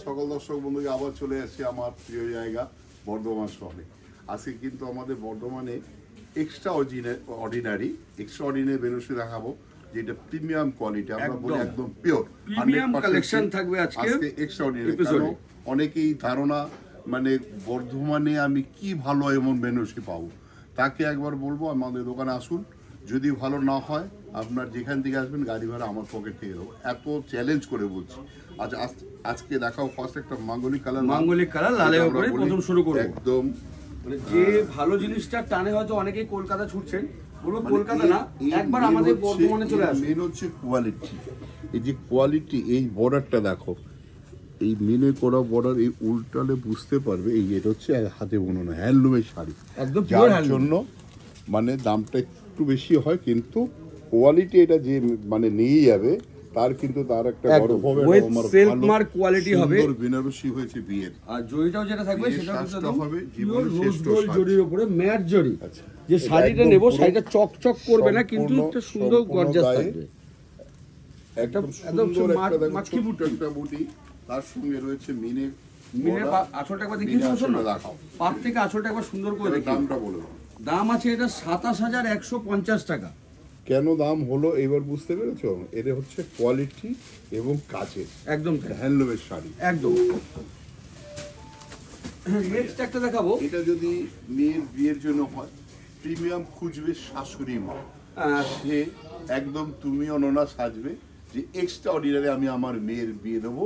সকল দর্শক বন্ধুকে আবার চলে আসছি আমার প্রিয় জায়গা বর্ধমান শহরে। আজকে কিন্তু আমাদের বর্ধমানে এক্সট্রা অর্ডিনারি বেনারসি দেখাবো, যেটা প্রিমিয়াম কোয়ালিটি, আমরা বলি একদম পিওর প্রিমিয়াম কালেকশন থাকবে আজকে এক্সট্রা অর্ডিনারি। কারণ অনেকেই ধারণা মানে বর্ধমানে আমি কি ভালো এমন বেনারসি পাবো, তাকে একবার বলবো আমাদের দোকানে আসুন। যদি ভালো না হয় আপনার যেখান থেকে আসবেন গাড়ি ভাড়া আমার পকেট থেকে দেবো, এত চ্যালেঞ্জ করে বলছি। আজকে দেখাও ফার্স্ট একটা মাঙ্গলিক কালার লালের উপরে প্রথম শুরু করব। একদম মানে যে ভালো জিনিসটা টানে, হয়তো অনেকেই কলকাতা ছুটছেন, বলবো কলকাতা না, একবার আমাদের বর্ধমানে চলে আসুন। মেন হচ্ছে কোয়ালিটি, এই যে কোয়ালিটি, এই বর্ডারটা দেখো, এই মিনে করা বর্ডার, এই উল্টালে বুঝতে পারবে এই এটা হচ্ছে হাতে বোনানো হ্যান্ডলুমের শাড়ি, একদম যার জন্য মানে দামটা একটু বেশি হয়, কিন্তু কোয়ালিটি এটা যে মানে নিয়ে যাবে তার কিন্তু তার একটা গর্ব হবে, সেলফ মার্ক কোয়ালিটি হবে। সুন্দর বেনারসি হয়েছে বিয়ের। আর জরিটাও যেটা থাকবে সেটা কিন্তু হবে জীবনের শ্রেষ্ঠ জরির উপরে ম্যাট জরি। যে শাড়িটা নেব শাড়িটা চকচক করবে না, কিন্তু একটা সুন্দর গর্জাস থাকবে, একদম সুন্দর একটা মাখি বুটি, তার সঙ্গে রয়েছে মিনের আঁচলটা একবার দেখিয়ে দেখাও, পাট থেকে আঁচলটা একবার সুন্দর করে দেখি। দামটা বলে দাম আছে এটা ২৭,১৫০ টাকা। কেন দাম হলো এবার বুঝতে পেরেছো? এটা হচ্ছে কোয়ালিটি এবং কাজের, একদম হ্যান্ডলুমের শাড়ি একদম। নেক্সট একটা দেখাবো, এটা যদি মেয়ের বিয়ের জন্য হয়, প্রিমিয়াম খুঁজবে শাশুড়ি মা, সে একদম তুমি অননা সাজবে যে এক্সট্রা অর্ডিনারি আমি আমার মেয়ের বিয়ে দেবো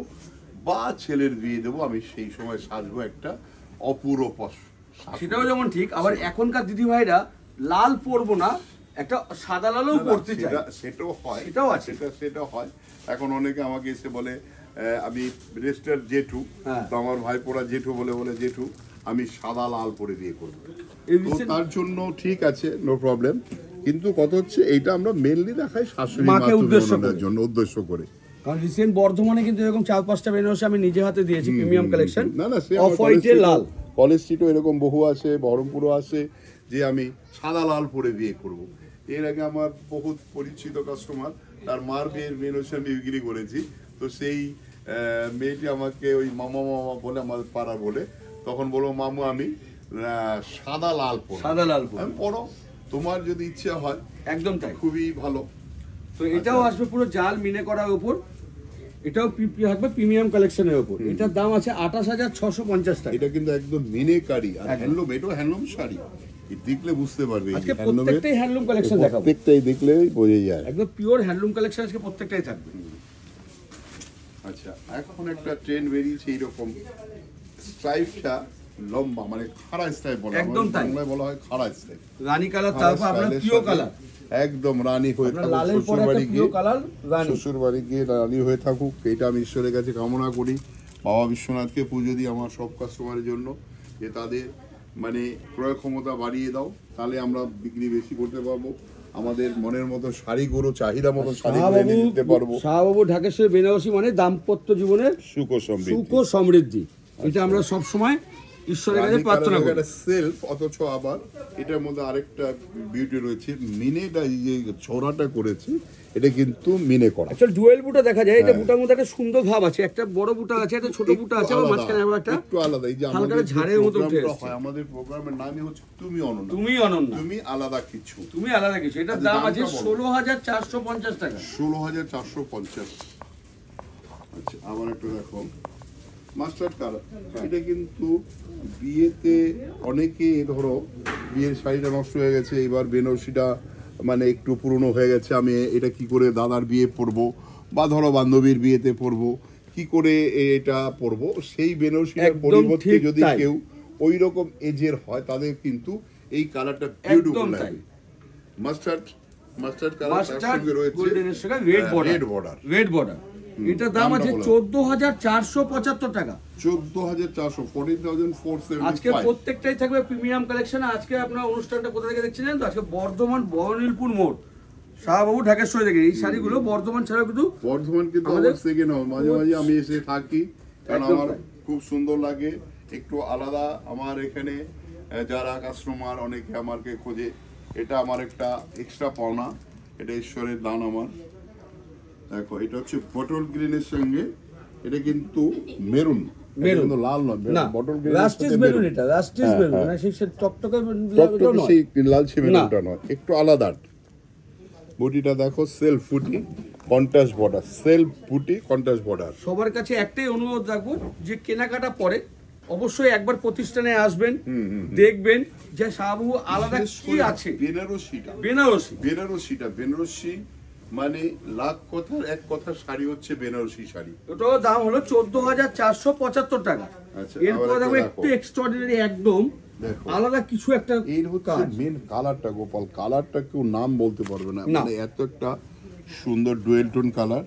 বা ছেলের বিয়ে দেবো, আমি সেই সময় সাজবো একটা অপূর্ব। সেটাও যেমন ঠিক, আবার এখনকার দিদি ভাইরা লাল পরবো না, একটা সাদা লালও পরতে চায়, সেটাও হয়, সেটাও আছে, সেটা হয়। এখন অনেকে আমাকে এসে বলে আমি রেজিস্টার জেঠু, তো আমার ভাইপোরা জেঠু বলে জেঠু আমি সাদা লাল পরে বিয়ে করবো, তার জন্য ঠিক আছে, নো প্রবলেম। কিন্তু কথা হচ্ছে এইটা আমরা মেনলি দেখাই শাশুড়ি মাকে উদ্দেশ্য করে। কারণ রিসেন্ট বর্ধমানে কিন্তু এরকম ৪-৫টা বেনারসি আমি নিজে হাতে দিয়েছি, প্রিমিয়াম কালেকশন। অফ হোয়াইটে লাল, কলেজ স্ট্রিটও এরকম বহু আছে, বহরমপুরও আছে যে আমি সাদা লাল পরে বিয়ে করব। এর আগে আমার বহুত পরিচিত কাস্টমার, তার মার বিয়ের বেনারসি আমি বিক্রি করেছি, তো সেই মেয়েটি আমাকে ওই মামা বলে, আমার পাড়া বলে, তখন বলবো মামু আমি সাদা লাল আমি পড়ো, তোমার যদি ইচ্ছা হয়। একদম তাই, খুবই ভালো। তো এটাও আসবে পুরো জাল মিনে করার উপর, এটাও থাকবে প্রিমিয়াম কালেকশনের উপর। এটার দাম আছে ২৮,৬৫০ টাকা। এটা কিন্তু একদম মিনে কারি আর হ্যান্ডলুম, এটাও হ্যান্ডলুম শাড়ি, দেখলে বুঝতে পারবে। আজকে প্রত্যেকটাই হ্যান্ডলুম কালেকশন দেখাবো, প্রত্যেকটাই দেখলেই বোঝা যায় একদম পিওর হ্যান্ডলুম কালেকশন আজকে প্রত্যেকটাই থাকবে। আচ্ছা, এখন একটা ট্রেন্ড বেরিয়েছে এইরকম স্ট্রাইপটা লম্বা, মানে খাড়া স্টাইপ বলা হয়, একদম তাই বলা হয় খাড়া স্টাইপ, রানী কালার, তারপর আপনার পিওর কালার, একদম রানী হয়ে থাকুক, শ্বশুর বাড়ি গিয়ে রানী হয়ে থাকুক, এটা আমি ঈশ্বরের কাছে কামনা করি। বাবা বিশ্বনাথকে পুজো দিই আমার সব কাস্টমারের জন্য, যে তাদের মানে ক্রয় ক্ষমতা বাড়িয়ে দাও, তাহলে আমরা বিক্রি বেশি করতে পারবো, আমাদের মনের মতো শাড়িগুলো চাহিদা মতো শাড়ি দিতে পারবো। শাহবাবু ঢাকেশ্বরী বেনারসি মানে দাম্পত্য জীবনের সুখ সমৃদ্ধি, এটা আমরা সব সময় ঈশ্বরের কাছে প্রার্থনা করি। সেলফ, অথচ আবার এটার মধ্যে আরেকটা বিউটি রয়েছে, মিনেটা যে ছড়াটা করেছে এটা কিন্তু মিনে করা। অ্যাকচুয়ালি ডুয়েল বুটা দেখা যায়, এটা বুটার মধ্যে একটা সুন্দর ভাব আছে, একটা বড় বুটা আছে, একটা ছোট বুটা আছে, আর মাঝখানে আবার একটা একটু আলাদা। এই যে আমাদের ঝাড়ের মতো উঠে আসছে, আমাদের প্রোগ্রামের নামই হচ্ছে তুমি অনন্য, তুমি আলাদা কিছু, এটার দাম আছে ১৬,৪৫০ টাকা। ১৬,৪৫০। আচ্ছা, আবার একটু দেখো মাস্টার্ড কালার, এটা কিন্তু বিয়েতে অনেকে ধরো বিয়ের শাড়িটা নষ্ট হয়ে গেছে, এবার বেনারসিটা মানে একটু পুরনো হয়ে গেছে, আমি এটা কি করে দাদার বিয়ে পরবো বা ধরো বান্ধবীর বিয়েতে পরবো, কি করে এটা পরবো, সেই বেনারসিটার পরিবর্তে যদি কেউ ওই রকম এজের হয় তাদের কিন্তু এই কালারটা বিউটিফুল লাগে। মাস্টার্ড কালার, তার সঙ্গে রয়েছে রেড বর্ডার, এটার দাম আছে ১৪,৪৭৫ টাকা। ১৪,৪০০, আজকে প্রত্যেকটাই থাকবে প্রিমিয়াম কালেকশন। আজকে আপনার অনুষ্ঠানটা কোথা থেকে দেখছেন তো? আজকে বর্ধমান বহনীলপুর মোড়, শাহবাবু ঢাকেশ্বরী থেকে। এই শাড়িগুলো বর্ধমান ছাড়াও কিন্তু আমার সেকেন্ড হাউস, মাঝে মাঝে আমি এসে থাকি, কারণ আমার খুব সুন্দর লাগে, একটু আলাদা। আমার এখানে যারা কাস্টমার অনেকে আমাকে খোঁজে, এটা আমার একটা এক্সট্রা পাওনা, এটা ঈশ্বরের দান আমার। দেখো, এটা হচ্ছে বটল গ্রিনের সঙ্গে এটা কিন্তু মেরুন, মেরুন কিন্তু লাল নয়, না, বটল রাস্টিস মেরুন, এটা রাস্টিস মেরুন, মানে সেই টকটকে টকটকে সেই লালচে মেরুনটা নয়, একটু আলাদা। বুটিটা দেখো সেলফ বুটি, কন্ট্রাস্ট বর্ডার, সেলফ বুটি কন্ট্রাস্ট বর্ডার। সবার কাছে একটাই অনুরোধ রাখবো, যে কেনাকাটা পরে অবশ্যই একবার প্রতিষ্ঠানে আসবেন, দেখবেন যে শাহবাবু আলাদা কি আছে। বেনারসি মানে লাখ কথার এক কথার শাড়ি হচ্ছে বেনারসি শাড়ি। ওটার দাম হলো 14,475 টাকা। আচ্ছা, এরপর দেখো একটু এক্সট্রাঅর্ডিনারি, একদম আলাদা কিছু একটা। এই হচ্ছে মেন কালারটা, গোপাল কালারটা কেউ নাম বলতে পারবে না, মানে এত একটা সুন্দর ডুয়েল টোন কালার,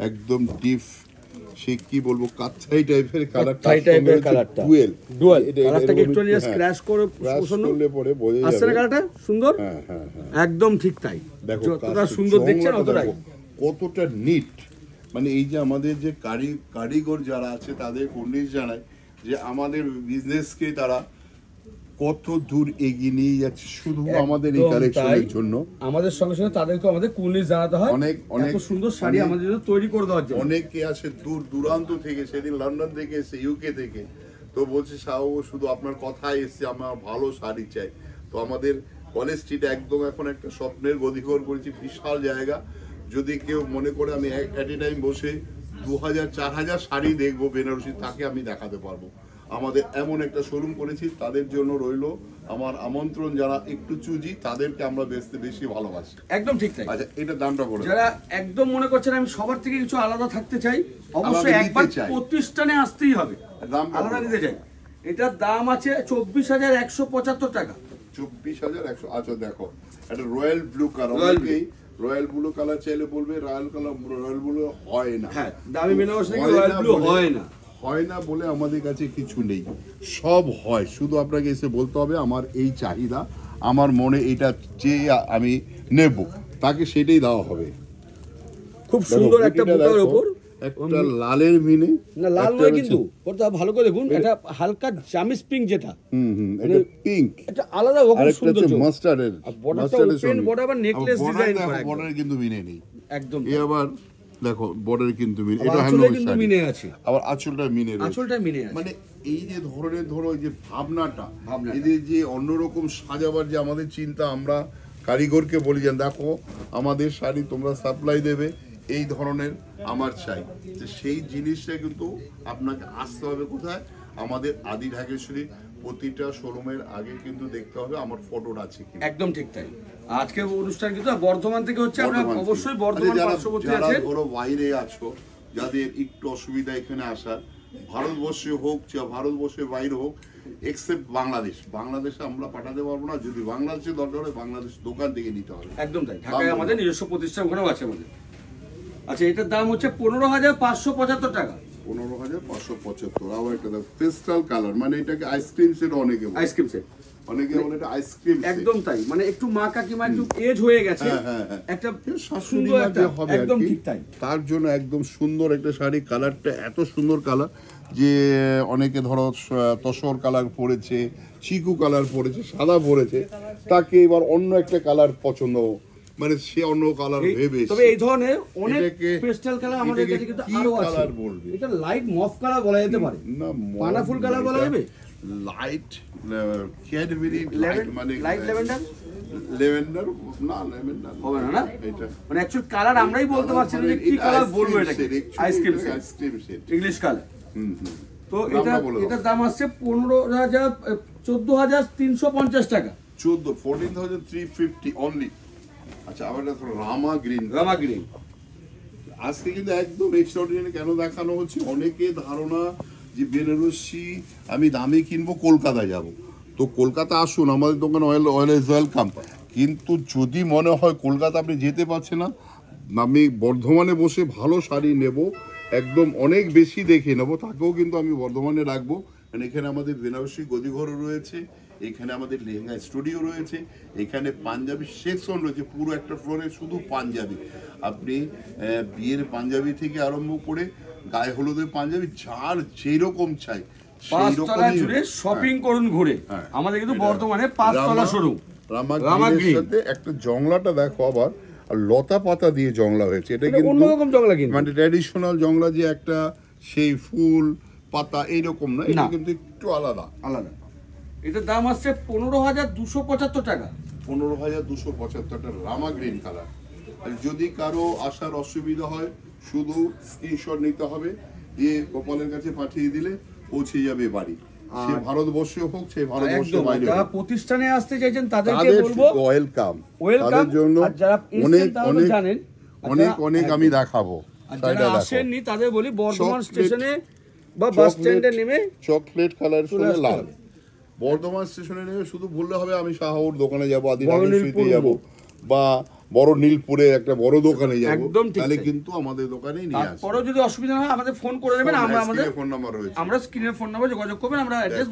একদম ডিপ, সে কি বলবো, কাচ্ছাই টাইপের কালারটা, ডুয়েল কালারটাকে একটু নিয়ে স্ক্র্যাচ করে করলে পরে বোঝা যাবে আসলে কালারটা সুন্দর। একদম ঠিক তাই, দেখো যতটা সুন্দর দেখছেন অতটাই কতটা নিট। মানে এই যে আমাদের যে কারিগর যারা আছে তাদের কুর্নিশ জানায় যে আমাদের বিজনেসকে তারা কত দূর এগিয়ে নিয়ে যাচ্ছে শুধু আমাদের এই কালেকশনের জন্য। আমাদের সঙ্গে সঙ্গে তাদেরকে আমাদের কুর্নিশ জানাতে হয়, অনেক সুন্দর শাড়ি আমাদের জন্য তৈরি করে দেওয়ার জন্য। অনেকে আসে দূর দূরান্ত থেকে, সেদিন লন্ডন থেকে এসে, ইউকে থেকে, তো বলছে শাহবাবু শুধু আপনার কথাই এসছে, আমার ভালো শাড়ি চাই। তো আমাদের কলেজ স্ট্রিট একদম এখন একটা স্বপ্নের গদিঘর করেছি, বিশাল জায়গা। যদি কেউ মনে করে আমি অ্যাট এ টাইম বসে 2000-4000 শাড়ি দেখবো বেনারসি, তাকে আমি দেখাতে পারবো। আমাদের এমন একটা শোরুম করেছি, তাদের জন্য রইলো আমার আমন্ত্রণ। যারা একটু চুজি তাদেরকে আমরা বেচতে বেশি ভালোবাসি। একদম ঠিক তাই। আচ্ছা, এটা দামটা বলে যারা একদম মনে করছেন আমি সবার থেকে কিছু আলাদা থাকতে চাই, অবশ্যই একবার প্রতিষ্ঠানে আসতেই হবে, আলাদা নিতে চাই। এটার দাম আছে 24,175 টাকা। 24,100। আচ্ছা দেখো, এটা royal blue colour, royal blue colour চাইলে বলবে, রয়্যাল ব্লু হয় না। হ্যাঁ, দামি বেনারসি থেকে রয়্যাল ব্লু হয় না বলে আমাদের কাছে কিছু নেই, সব হয়। শুধু আপনাকে এসে বলতে হবে আমার এই চাহিদা, আমার মনে এটা যে আমি নেব, তাকে সেটাই দেওয়া হবে। খুব সুন্দর একটা বুটার উপর একটা লালের মিনে, না লাল নয় কিন্তু, ওটা ভালো করে দেখুন, এটা হালকা জামিস পিঙ্ক, যেটা এটা পিঙ্ক, এটা আলাদা রকম সুন্দর, মাস্টার্ডের বর্ডারটা ওপেন বর্ডার, আবার নেকলেস ডিজাইন করা, বর্ডার কিন্তু মিনে নেই একদম। এই আবার দেখো বর্ডার কিন্তু মিনে, এটা হ্যালো কিন্তু মিনে আছে, আবার আঁচলটা মিনে আছে। মানে এই যে ধরনের ধরো এই যে ভাবনাটা, এদের যে অন্যরকম সাজাবার যে আমাদের চিন্তা, আমরা কারিগরকে বলি যে দেখো আমাদের শাড়ি তোমরা সাপ্লাই দেবে, এই ধরনের আমার চাই, যে সেই জিনিসটা কিন্তু আপনাকে আসতে হবে কোথায়, আমাদের আদি ঢাকেশ্বরী। প্রতিটা শোরুমের আগে কিন্তু দেখতে হবে আমার ফটোটা আছে কি। একদম ঠিক তাই। আজকে অনুষ্ঠান কিন্তু বর্ধমান থেকে হচ্ছে, আপনারা অবশ্যই বর্ধমান পার্শ্ববর্তী আছে, যারা ধরো বাইরে আছো, যাদের একটু অসুবিধা এখানে আসার, ভারতবর্ষে হোক বা ভারতবর্ষের বাইরে হোক, এক্সেপ্ট বাংলাদেশে আমরা পাঠাতে পারবো না। যদি বাংলাদেশে দরকার হয় বাংলাদেশ দোকান থেকে নিতে হবে। একদম তাই, ঢাকায় আমাদের নিজস্ব প্রতিষ্ঠান ওখানেও আছে আমাদের। আচ্ছা, এটার দাম হচ্ছে 15,575 টাকা। 15,575। আবার একটা পেস্টাল কালার, মানে এটাকে আইসক্রিম সেট অনেকে বলে, আইসক্রিম সেট অনেকে বলে এটা আইসক্রিম সেট। একদম তাই, মানে একটু মা কাকিমা একটু এজ হয়ে গেছে, একটা সুন্দর একটা, একদম ঠিক তাই, তার জন্য একদম সুন্দর একটা শাড়ি। কালারটা এত সুন্দর কালার যে অনেকে ধরো তসর কালার পরেছে, চিকু কালার পরেছে, সাদা পরেছে, তাকে এবার অন্য একটা কালার পছন্দ, মানে সে অন্য কালার ভেবে। তবে এই ধরনের অনেক পেস্টাল কালার আমাদের কাছে কিন্তু আরো আছে। এটা লাইট মফ কালার বলা যেতে পারে, না পানাফুল কালার বলা যাবে, লাইট ক্যাডবেরি লাইট, মানে লাইট ল্যাভেন্ডার, ল্যাভেন্ডার না, ল্যাভেন্ডার হবে না, এটা মানে অ্যাকচুয়াল কালার আমরাই বলতে পারছি না যে কি কালার বলবো, এটাকে আইসক্রিম সেট, ইংলিশ কালার। তো এটার দাম আসছে 14,350 টাকা। 14,350 অনলি। আচ্ছা, আবার রামা গ্রিন, আজকে কিন্তু একদম এক্সট্রাঅর্ডিনারি কেন দেখানো হচ্ছে, অনেকে ধারণা যে বেনারসি আমি দামে কিনবো, কলকাতায় যাব। তো কলকাতা আসুন, আমাদের দোকান অলওয়েজ ওয়েলকাম। কিন্তু যদি মনে হয় কলকাতা আপনি যেতে পারছেন না, আমি বর্ধমানে বসে ভালো শাড়ি নেব, একদম অনেক বেশি দেখে নেব, তাকেও কিন্তু আমি বর্ধমানে রাখবো। কারণ এখানে আমাদের বেনারসি গদিঘরও রয়েছে, এখানে আমাদের লেহেঙ্গা স্টুডিও রয়েছে, এখানে পাঞ্জাবি সেকশন রয়েছে, পুরো একটা ফ্লোরে শুধু পাঞ্জাবি। আপনি বিয়ের পাঞ্জাবি থেকে আরম্ভ করে গায়ে হলুদের পাঞ্জাবি, যার যেরকম চাই পাঁচতলা জুড়ে শপিং করুন ঘুরে। আমাদের কিন্তু বর্তমানে 5তলা শোরুম। রামাগ্রিনের সাথে একটা জংলাটা দেখো, আবার আর লতা পাতা দিয়ে জংলা হয়েছে, এটা কিন্তু অন্যরকম জংলা, কিন্তু মানে ট্র্যাডিশনাল জংলা, যে একটা সেই ফুল পাতা এইরকম না, এটা কিন্তু একটু আলাদা। এটার দাম আসছে 15,275 টাকা। 15,275 রামা গ্রিন কালার। যদি কারো আসার অসুবিধা হয় শুধু স্ক্রিনশট নিতে হবে, দিয়ে গোপালের কাছে পাঠিয়ে দিলে পৌঁছে যাবে বাড়ি, সে ভারতবর্ষে হোক সে ভারতবর্ষের বাইরে। যারা প্রতিষ্ঠানে আসতে চাইছেন তাদেরকে বলবো ওয়েলকাম, তাদের জন্য অনেক অনেক জানেন অনেক অনেক আমি দেখাবো। যারা আসেননি তাদের বলি বর্ধমান স্টেশনে বা বাস স্ট্যান্ডে নেমে চকলেট কালার সঙ্গে লাল, বর্ধমান স্টেশনে নেমে শুধু বললে হবে আমি শাহর দোকানে যাবো, আদিনাথে যাবো, বা বড় নীলপুরে একটা বড় দোকানে যাবো, তাহলে কিন্তু আমাদের দোকানেই নিয়ে আসবে। পরে যদি অসুবিধা হয় আমাদের ফোন করে নেবেন, আমরা আমাদের ফোন নাম্বার রয়েছে, আমরা স্ক্রিনের ফোন নাম্বার যোগাযোগ করবেন, আমরা অ্যাড্রেস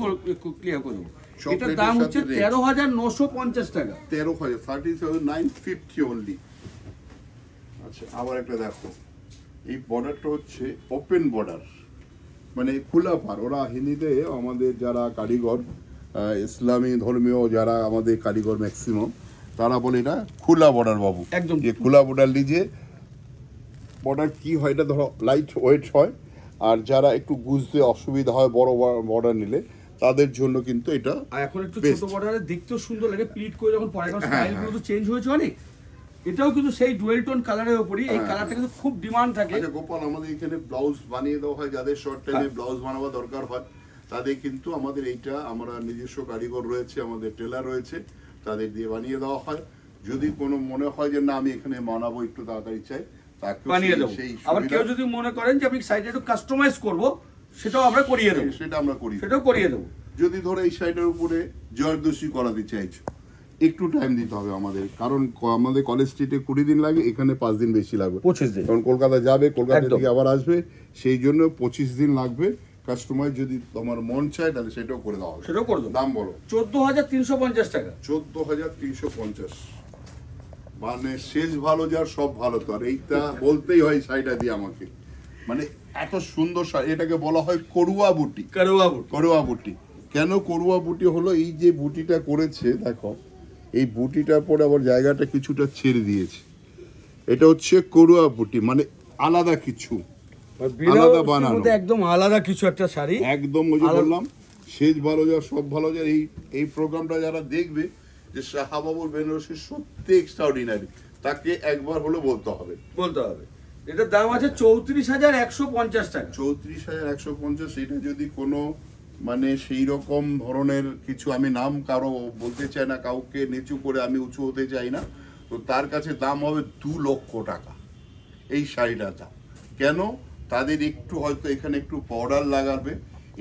ক্লিয়ার করে দেবো। এটার দাম হচ্ছে 13,950 টাকা। 13,950 অনলি। আচ্ছা, আবার একটা দেখো, এই বর্ডারটা হচ্ছে ওপেন বর্ডার, মানে খোলা পার। ওরা হিন্দিতে আমাদের যারা কারিগর, ইসলামী ধর্মীয় যারা আমাদের কারিগর ম্যাক্সিমাম, তারা বলে এটা খোলা বর্ডার বাবু, একদম যে খোলা বর্ডার লিজে বর্ডার কি হয়, এটা ধরো লাইট ওয়েট হয়, আর যারা একটু বুঝতে অসুবিধা হয় বড় বর্ডার নিলে তাদের জন্য কিন্তু এটা। আর এখন একটু ছোট বর্ডারে দেখতেও সুন্দর লাগে, প্লিট করে যখন পরে, এখন স্টাইলগুলো তো চেঞ্জ হয়েছে অনেক। এটাও কিন্তু সেই ডুয়েল টোন কালারের উপরই, এই কালারটা কিন্তু খুব ডিমান্ড থাকে। আচ্ছা গোপাল, আমাদের এখানে ব্লাউজ বানিয়ে দেওয়া হয়, যাদের শর্ট টাইমে ব্লাউজ বানাবা দরকার হয় তাদের কিন্তু আমাদের এইটা, আমরা নিজস্ব কারিগর রয়েছে, আমাদের টেলার রয়েছে, তাদের দিয়ে বানিয়ে দেওয়া হয়। যদি কোনো মনে হয় যে না আমি এখানে বানাবো একটু তাড়াতাড়ি চাই, তাকে বানিয়ে দেবো। আবার কেউ যদি মনে করেন যে আমি সাইডে একটু কাস্টমাইজ করব, সেটাও আমরা করিয়ে দেবো, সেটাও করিয়ে দেবো। যদি ধরো এই সাইডের উপরে জয়দোষী করাতে চাইছো, একটু টাইম দিতে হবে আমাদের, কারণ আমাদের কলেজ স্ট্রিটে 20 দিন লাগে, এখানে 5 দিন বেশি লাগবে, 25 দিন, কারণ কলকাতা যাবে, কলকাতা থেকে আবার আসবে, সেই জন্য 25 দিন লাগবে। কাস্টমার যদি তোমার মন চায় তাহলে সেটাও করে দেওয়া হবে, সেটাও করে দেবো। দাম বলো? 14,350 টাকা। 14,350, মানে শেষ ভালো যার সব ভালো, তো আর এইটা বলতেই হয় শাড়িটা দিয়ে আমাকে, মানে এত সুন্দর শাড়ি। এটাকে বলা হয় করুয়া বুটি। করুয়া বুটি কেন করুয়া বুটি হলো? এই যে বুটিটা করেছে দেখো, এই বুটিটার পরে আবার জায়গাটা কিছুটা ছেড়ে দিয়েছে, এটা হচ্ছে করুয়া বুটি, মানে আলাদা কিছু, আলাদা বানানো, একদম আলাদা কিছু একটা শাড়ি, একদম ওই যে বললাম শেষ ভালো যার সব ভালো যার। এই প্রোগ্রামটা যারা দেখবে যে শাহবাবুর বেনারসি সত্যি এক্সট্রাঅর্ডিনারি, তাকে একবার হলো বলতে হবে। এটার দাম আছে 34,150 টাকা। 34,150। এটা যদি কোনো মানে সেই রকম ধরনের কিছু, আমি নাম কারো বলতে চাই না, কাউকে নিচু করে আমি উঁচু হতে চাই না, তো তার কাছে দাম হবে 2 লক্ষ টাকা এই শাড়িটার দাম। কেন? তাদের একটু হয়তো এখানে একটু পাউডার লাগাবে,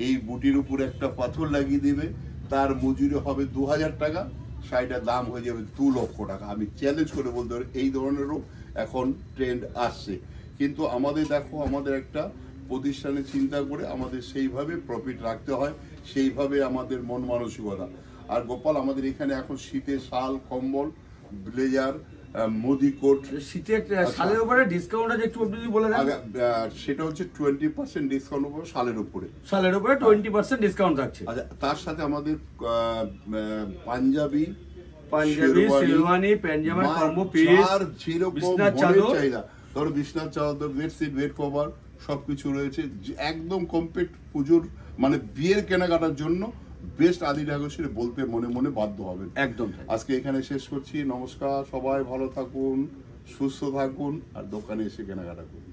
এই বুটির উপর একটা পাথর লাগিয়ে দিবে, তার মজুরি হবে 2,000 টাকা, শাড়িটার দাম হয়ে যাবে 2 লক্ষ টাকা। আমি চ্যালেঞ্জ করে বলতে পারি এই ধরনেরও এখন ট্রেন্ড আসছে। কিন্তু আমাদের দেখো, আমাদের একটা প্রতিষ্ঠানে চিন্তা করে আমাদের সেইভাবে প্রফিট রাখতে হয়, সেইভাবে আমাদের মন মানসিকতা। আর গোপাল, আমাদের এখানে এখন শীতের শাল, কম্বল, ব্লেজার, মোদি কোট, শীতে শালের উপরে ডিসকাউন্ট আছে, একটু যদি বলে দেন। সেটা হচ্ছে 20% ডিসকাউন্ট উপরে, শালের উপরে 20% ডিসকাউন্ট থাকছে। আচ্ছা, তার সাথে আমাদের পাঞ্জাবি, শেরওয়ানি, পাঞ্জাবি কম্বো পিস, বিছনার চাদর, চাহিদা ধরো বিছনার চাদর, বেডশিট, বেড কভার সবকিছু রয়েছে, একদম কমপ্লিট। পুজোর মানে বিয়ের কেনাকাটার জন্য বেস্ট আদি ঢাকসির বলতে মনে মনে বাধ্য হবে। একদম। আজকে এখানে শেষ করছি, নমস্কার, সবাই ভালো থাকুন, সুস্থ থাকুন, আর দোকানে এসে কেনাকাটা করুন।